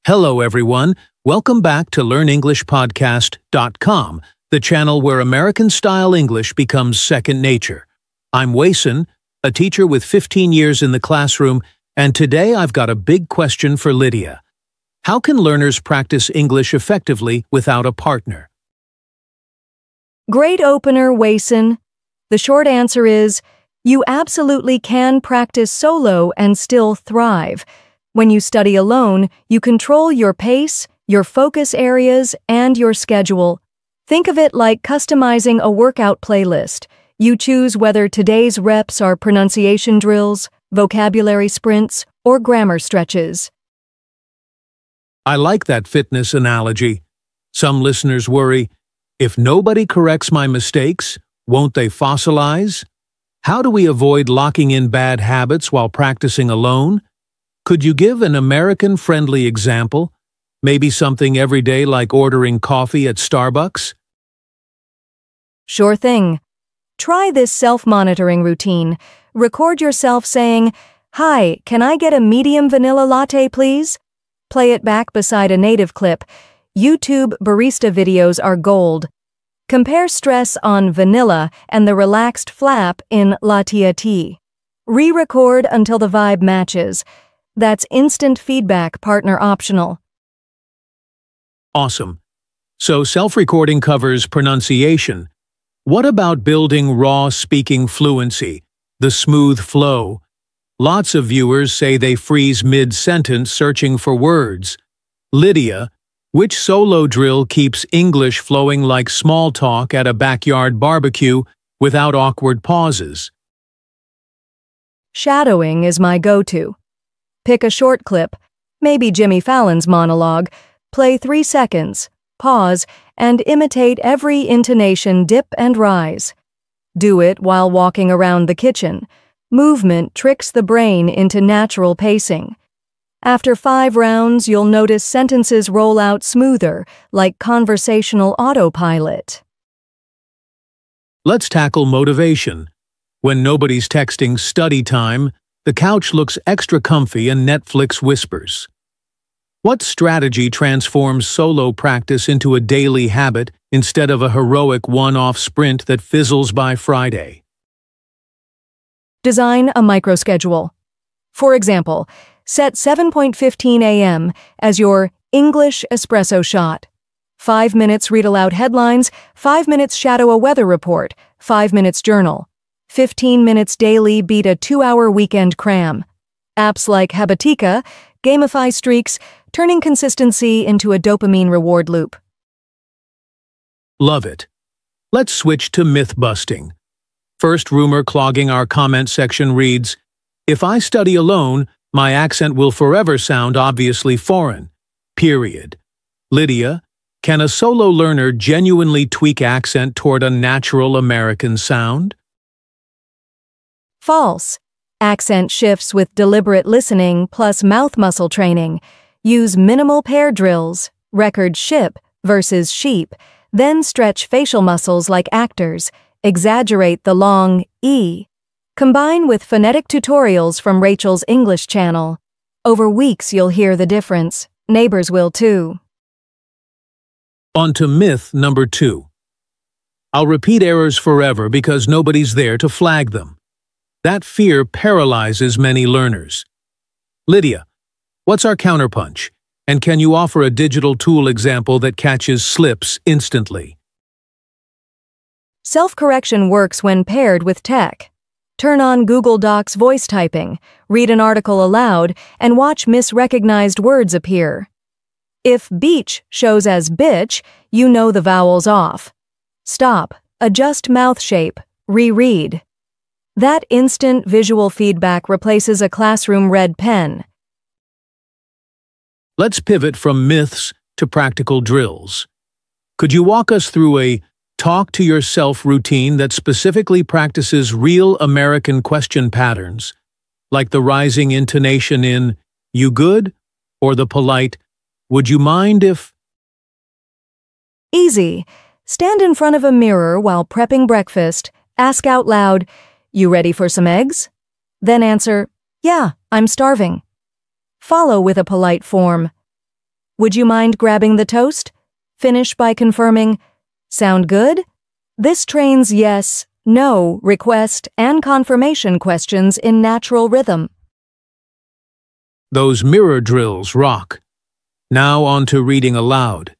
Hello, everyone. Welcome back to LearnEnglishPodcast.com, the channel where American-style English becomes second nature. I'm Wason, a teacher with 15 years in the classroom, and today I've got a big question for Lydia. How can learners practice English effectively without a partner? Great opener, Wason. The short answer is, you absolutely can practice solo and still thrive. When you study alone, you control your pace, your focus areas, and your schedule. Think of it like customizing a workout playlist. You choose whether today's reps are pronunciation drills, vocabulary sprints, or grammar stretches. I like that fitness analogy. Some listeners worry, if nobody corrects my mistakes, won't they fossilize? How do we avoid locking in bad habits while practicing alone? Could you give an American-friendly example? Maybe something everyday like ordering coffee at Starbucks? Sure thing. Try this self-monitoring routine. Record yourself saying, "Hi, can I get a medium vanilla latte, please?" Play it back beside a native clip. YouTube barista videos are gold. Compare stress on vanilla and the relaxed flap in latte tea. Re-record until the vibe matches. That's instant feedback, partner optional. Awesome. So self-recording covers pronunciation. What about building raw speaking fluency, the smooth flow? Lots of viewers say they freeze mid-sentence searching for words. Lydia, which solo drill keeps English flowing like small talk at a backyard barbecue without awkward pauses? Shadowing is my go-to. Pick a short clip, maybe Jimmy Fallon's monologue, play 3 seconds, pause, and imitate every intonation dip and rise. Do it while walking around the kitchen. Movement tricks the brain into natural pacing. After 5 rounds, you'll notice sentences roll out smoother, like conversational autopilot. Let's tackle motivation. When nobody's texting study time, the couch looks extra comfy and Netflix whispers. What strategy transforms solo practice into a daily habit instead of a heroic one-off sprint that fizzles by Friday? Design a microschedule. For example, set 7:15 a.m. as your English espresso shot. 5 minutes read aloud headlines, 5 minutes shadow a weather report, 5 minutes journal. 15 minutes daily beat a 2-hour weekend cram. Apps like Habitica gamify streaks, turning consistency into a dopamine reward loop. Love it. Let's switch to myth-busting. First rumor clogging our comment section reads, "If I study alone, my accent will forever sound obviously foreign. Period." Lydia, can a solo learner genuinely tweak accent toward a natural American sound? False. Accent shifts with deliberate listening plus mouth muscle training. Use minimal pair drills, record ship versus sheep, then stretch facial muscles like actors. Exaggerate the long E. Combine with phonetic tutorials from Rachel's English channel. Over weeks you'll hear the difference. Neighbors will too. On to myth number 2. I'll repeat errors forever because nobody's there to flag them. That fear paralyzes many learners. Lydia, what's our counterpunch? And can you offer a digital tool example that catches slips instantly? Self-correction works when paired with tech. Turn on Google Docs voice typing, read an article aloud, and watch misrecognized words appear. If beach shows as bitch, you know the vowel's off. Stop, adjust mouth shape, reread. That instant visual feedback replaces a classroom red pen. Let's pivot from myths to practical drills. Could you walk us through a talk-to-yourself routine that specifically practices real American question patterns, like the rising intonation in "You good?" or the polite "Would you mind if—" Easy. Stand in front of a mirror while prepping breakfast. Ask out loud, "You ready for some eggs?" Then answer, "Yeah, I'm starving." Follow with a polite form. Would you mind grabbing the toast? Finish by confirming, sound good? This trains yes, no, request, and confirmation questions in natural rhythm. Those mirror drills rock. Now on to reading aloud.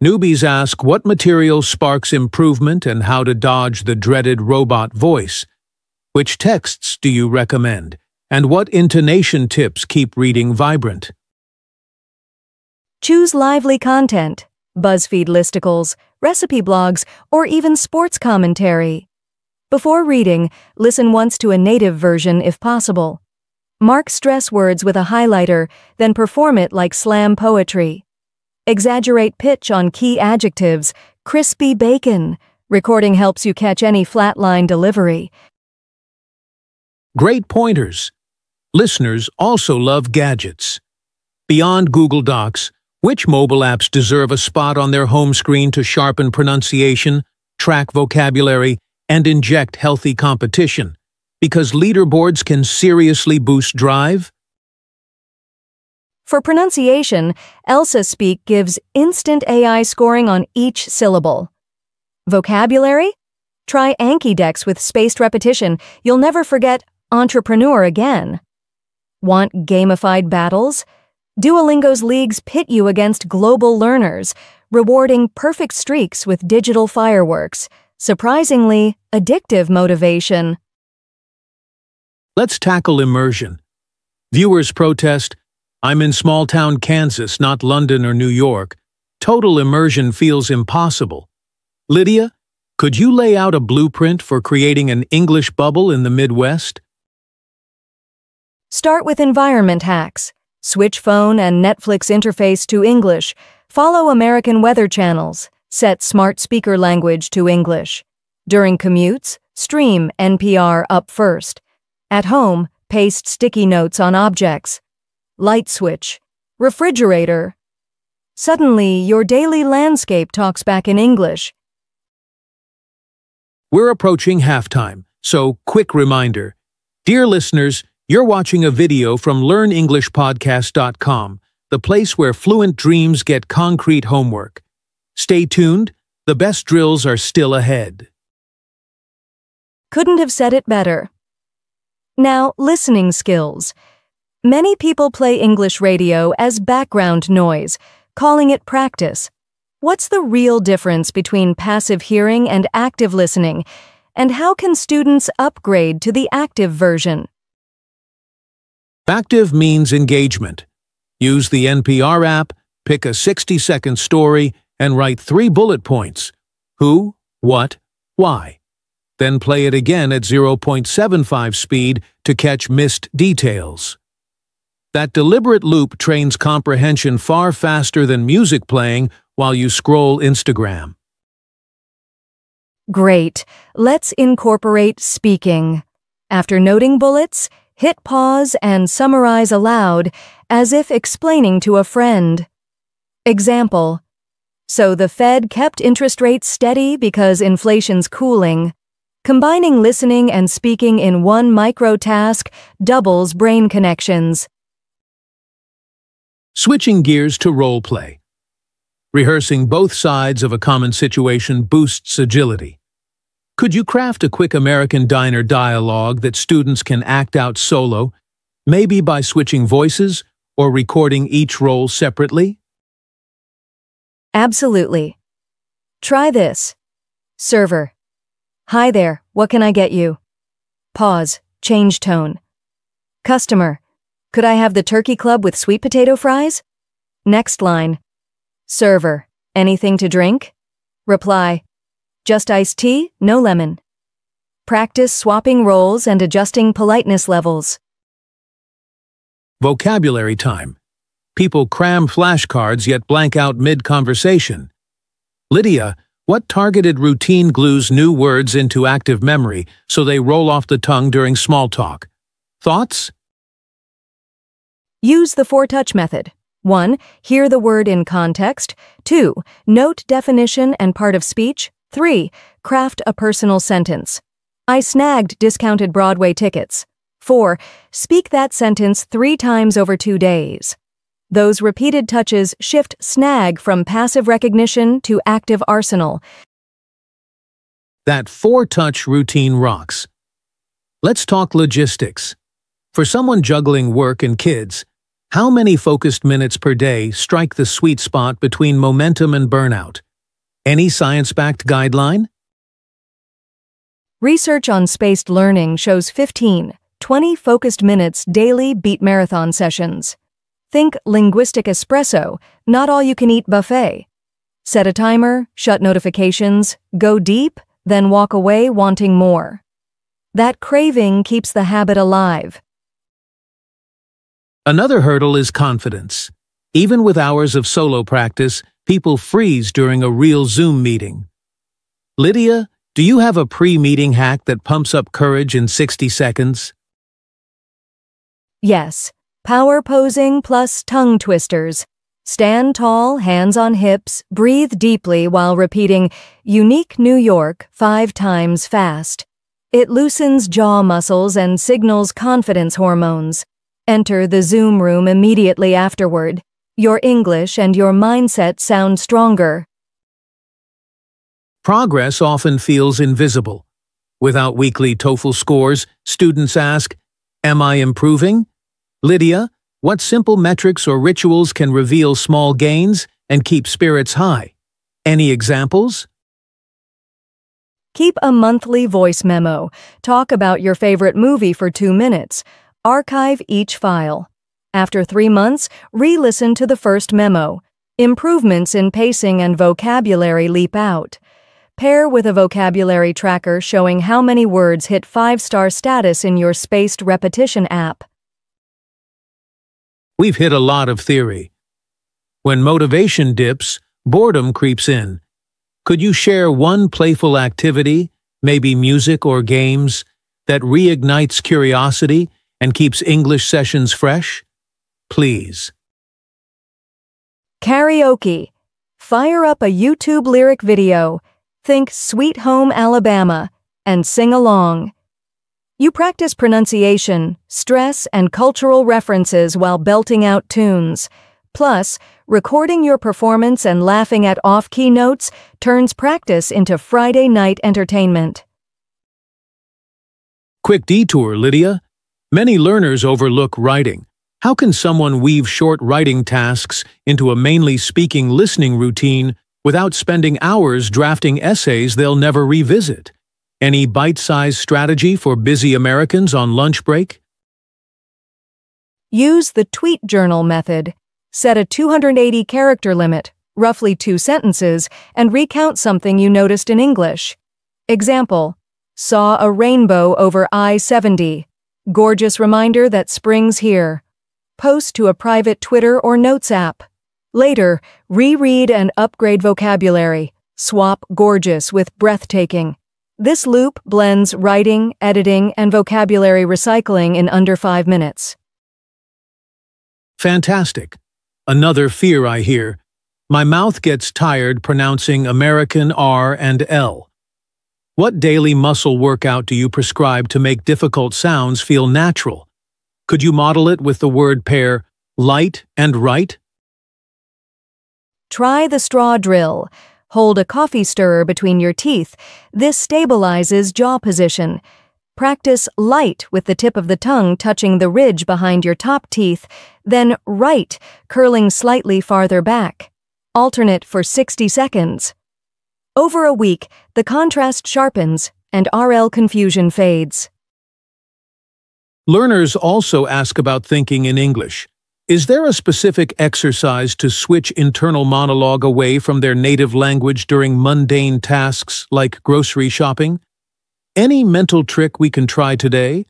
Newbies ask what material sparks improvement and how to dodge the dreaded robot voice. Which texts do you recommend? And what intonation tips keep reading vibrant? Choose lively content, BuzzFeed listicles, recipe blogs, or even sports commentary. Before reading, listen once to a native version if possible. Mark stress words with a highlighter, then perform it like slam poetry. Exaggerate pitch on key adjectives, crispy bacon. Recording helps you catch any flatline delivery. Great pointers. Listeners also love gadgets. Beyond Google Docs, which mobile apps deserve a spot on their home screen to sharpen pronunciation, track vocabulary, and inject healthy competition? Because leaderboards can seriously boost drive? For pronunciation, Elsa Speak gives instant AI scoring on each syllable. Vocabulary? Try Anki-Dex with spaced repetition. You'll never forget entrepreneur again. Want gamified battles? Duolingo's leagues pit you against global learners, rewarding perfect streaks with digital fireworks. Surprisingly, addictive motivation. Let's tackle immersion. Viewers protest, "I'm in small-town Kansas, not London or New York. Total immersion feels impossible." Lydia, could you lay out a blueprint for creating an English bubble in the Midwest? Start with environment hacks. Switch phone and Netflix interface to English. Follow American weather channels. Set smart speaker language to English. During commutes, stream NPR up first. At home, paste sticky notes on objects. Light switch. Refrigerator. Suddenly, your daily landscape talks back in English. We're approaching halftime, so quick reminder. Dear listeners, you're watching a video from LearnEnglishPodcast.com, the place where fluent dreams get concrete homework. Stay tuned, the best drills are still ahead. Couldn't have said it better. Now, listening skills. Many people play English radio as background noise, calling it practice. What's the real difference between passive hearing and active listening, and how can students upgrade to the active version? Active means engagement. Use the NPR app, pick a 60-second story, and write 3 bullet points. Who, what, why. Then play it again at 0.75 speed to catch missed details. That deliberate loop trains comprehension far faster than music playing while you scroll Instagram. Great. Let's incorporate speaking. After noting bullets, hit pause and summarize aloud as if explaining to a friend. Example: so the Fed kept interest rates steady because inflation's cooling. Combining listening and speaking in one micro-task doubles brain connections. Switching gears to role play. Rehearsing both sides of a common situation boosts agility. Could you craft a quick American diner dialogue that students can act out solo, maybe by switching voices or recording each role separately? Absolutely. Try this. Server: hi there, what can I get you? Pause, change tone. Customer: could I have the turkey club with sweet potato fries? Next line. Server: anything to drink? Reply: just iced tea, no lemon. Practice swapping roles and adjusting politeness levels. Vocabulary time. People cram flashcards yet blank out mid-conversation. Lydia, what targeted routine glues new words into active memory so they roll off the tongue during small talk? Thoughts? Use the 4-touch method. 1. Hear the word in context. 2. Note definition and part of speech. 3. Craft a personal sentence. I snagged discounted Broadway tickets. 4. Speak that sentence 3 times over 2 days. Those repeated touches shift snag from passive recognition to active arsenal. That 4-touch routine rocks. Let's talk logistics. For someone juggling work and kids, how many focused minutes per day strike the sweet spot between momentum and burnout? Any science-backed guideline? Research on spaced learning shows 15-20 focused minutes daily beat marathon sessions. Think linguistic espresso, not all-you-can-eat buffet. Set a timer, shut notifications, go deep, then walk away wanting more. That craving keeps the habit alive. Another hurdle is confidence. Even with hours of solo practice, people freeze during a real Zoom meeting. Lydia, do you have a pre-meeting hack that pumps up courage in 60 seconds? Yes, power posing plus tongue twisters. Stand tall, hands on hips, breathe deeply while repeating Unique New York 5 times fast. It loosens jaw muscles and signals confidence hormones. Enter the Zoom room immediately afterward. Your English and your mindset sound stronger. Progress often feels invisible. Without weekly TOEFL scores, students ask, "Am I improving?" Lydia, what simple metrics or rituals can reveal small gains and keep spirits high? Any examples? Keep a monthly voice memo. Talk about your favorite movie for 2 minutes. Archive each file. After 3 months, re-listen to the first memo. Improvements in pacing and vocabulary leap out. Pair with a vocabulary tracker showing how many words hit 5-star status in your spaced repetition app. We've hit a lot of theory. When motivation dips, boredom creeps in. Could you share one playful activity, maybe music or games, that reignites curiosity and keeps English sessions fresh? Please. Karaoke. Fire up a YouTube lyric video. Think Sweet Home Alabama and sing along. You practice pronunciation, stress, and cultural references while belting out tunes. Plus, recording your performance and laughing at off-key notes turns practice into Friday night entertainment. Quick detour, Lydia. Many learners overlook writing. How can someone weave short writing tasks into a mainly speaking listening routine without spending hours drafting essays they'll never revisit? Any bite-sized strategy for busy Americans on lunch break? Use the tweet journal method. Set a 280-character limit, roughly 2 sentences, and recount something you noticed in English. Example: saw a rainbow over I-70. Gorgeous reminder that spring's here. Post to a private Twitter or Notes app. Later, reread and upgrade vocabulary. Swap gorgeous with breathtaking. This loop blends writing, editing, and vocabulary recycling in under 5 minutes. Fantastic. Another fear I hear. My mouth gets tired pronouncing American R and L. What daily muscle workout do you prescribe to make difficult sounds feel natural? Could you model it with the word pair light and right? Try the straw drill. Hold a coffee stirrer between your teeth. This stabilizes jaw position. Practice light with the tip of the tongue touching the ridge behind your top teeth, then right, curling slightly farther back. Alternate for 60 seconds. Over a week, the contrast sharpens and RL confusion fades. Learners also ask about thinking in English. Is there a specific exercise to switch internal monologue away from their native language during mundane tasks like grocery shopping? Any mental trick we can try today?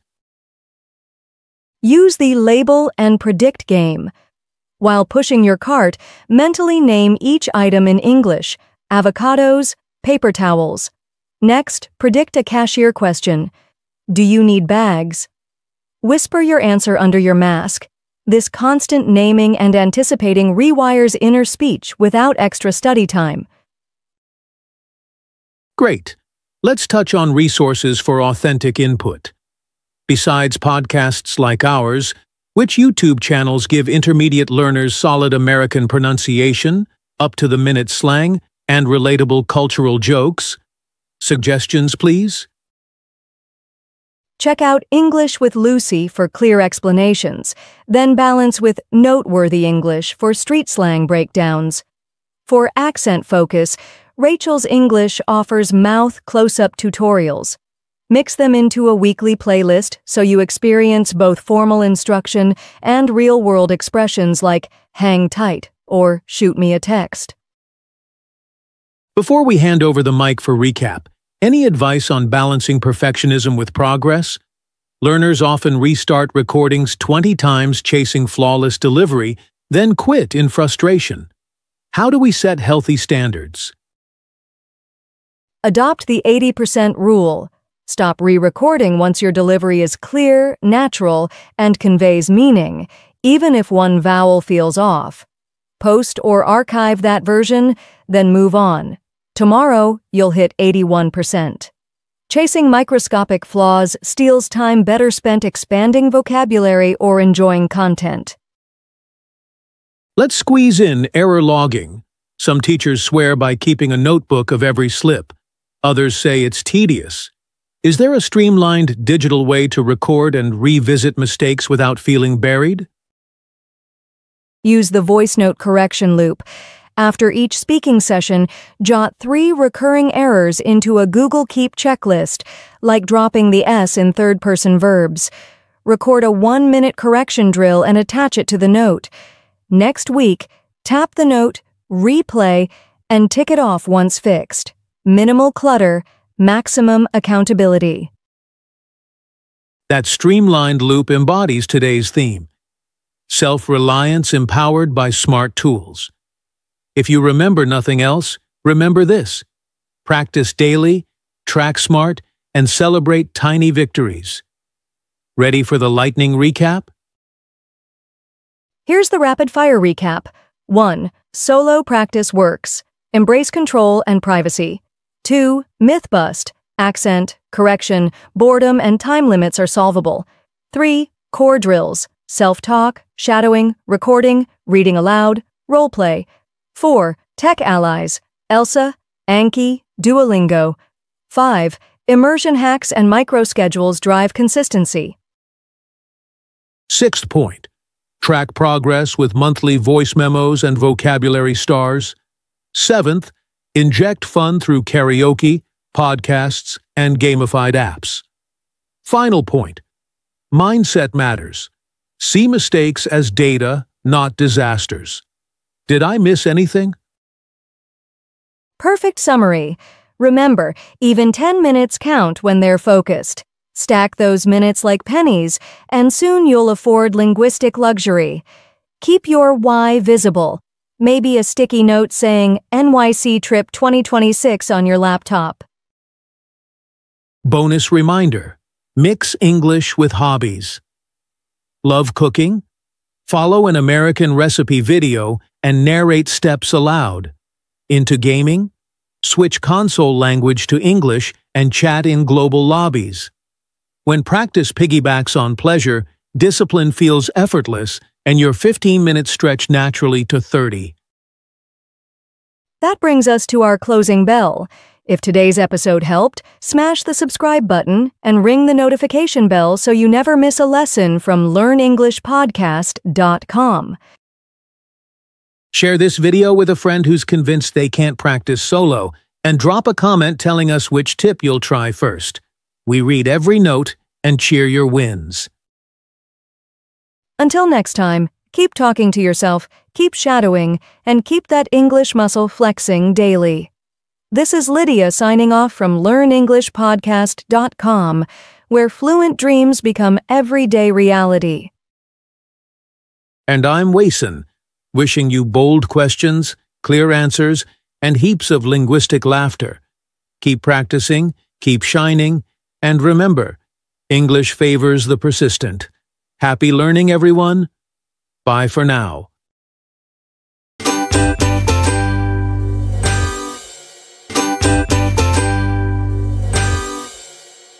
Use the label and predict game. While pushing your cart, mentally name each item in English: avocados, paper towels. Next, predict a cashier question. Do you need bags? Whisper your answer under your mask. This constant naming and anticipating rewires inner speech without extra study time. Great. Let's touch on resources for authentic input. Besides podcasts like ours, Which YouTube channels give intermediate learners solid American pronunciation, up-to-the-minute slang, and relatable cultural jokes? Suggestions, please? Check out English with Lucy for clear explanations, then balance with Noteworthy English for street slang breakdowns. For accent focus, Rachel's English offers mouth close-up tutorials. Mix them into a weekly playlist so you experience both formal instruction and real-world expressions like hang tight or shoot me a text. Before we hand over the mic for recap, any advice on balancing perfectionism with progress? Learners often restart recordings 20 times chasing flawless delivery, then quit in frustration. How do we set healthy standards? Adopt the 80% rule. Stop re-recording once your delivery is clear, natural, and conveys meaning, even if one vowel feels off. Post or archive that version, then move on. Tomorrow, you'll hit 81%. Chasing microscopic flaws steals time better spent expanding vocabulary or enjoying content. Let's squeeze in error logging. Some teachers swear by keeping a notebook of every slip. Others say it's tedious. Is there a streamlined digital way to record and revisit mistakes without feeling buried? Use the voice note correction loop. After each speaking session, jot 3 recurring errors into a Google Keep checklist, like dropping the S in third-person verbs. Record a 1-minute correction drill and attach it to the note. Next week, tap the note, replay, and tick it off once fixed. Minimal clutter, maximum accountability. That streamlined loop embodies today's theme. Self-reliance empowered by smart tools. If you remember nothing else, remember this. Practice daily, track smart, and celebrate tiny victories. Ready for the lightning recap? Here's the rapid-fire recap. 1. Solo practice works. Embrace control and privacy. 2. Myth bust. Accent, correction, boredom, and time limits are solvable. 3. Core drills. Self-talk, shadowing, recording, reading aloud, role-play. 4. Tech allies. Elsa, Anki, Duolingo. 5. Immersion hacks and micro-schedules drive consistency. 6th point. Track progress with monthly voice memos and vocabulary stars. 7th. Inject fun through karaoke, podcasts, and gamified apps. Final point. Mindset matters. See mistakes as data, not disasters. Did I miss anything? Perfect summary. Remember, even 10 minutes count when they're focused. Stack those minutes like pennies, and soon you'll afford linguistic luxury. Keep your why visible. Maybe a sticky note saying NYC Trip 2026 on your laptop. Bonus reminder. Mix English with hobbies. Love cooking? Follow an American recipe video and narrate steps aloud. Into gaming? Switch console language to English and chat in global lobbies. When practice piggybacks on pleasure, discipline feels effortless, and your 15-minute stretch naturally to 30. That brings us to our closing bell. If today's episode helped, smash the subscribe button and ring the notification bell so you never miss a lesson from LearnEnglishPodcast.com. Share this video with a friend who's convinced they can't practice solo, and drop a comment telling us which tip you'll try first. We read every note and cheer your wins. Until next time, keep talking to yourself, keep shadowing, and keep that English muscle flexing daily. This is Lydia signing off from LearnEnglishPodcast.com, where fluent dreams become everyday reality. And I'm Wason, wishing you bold questions, clear answers, and heaps of linguistic laughter. Keep practicing, keep shining, and remember, English favors the persistent. Happy learning, everyone. Bye for now.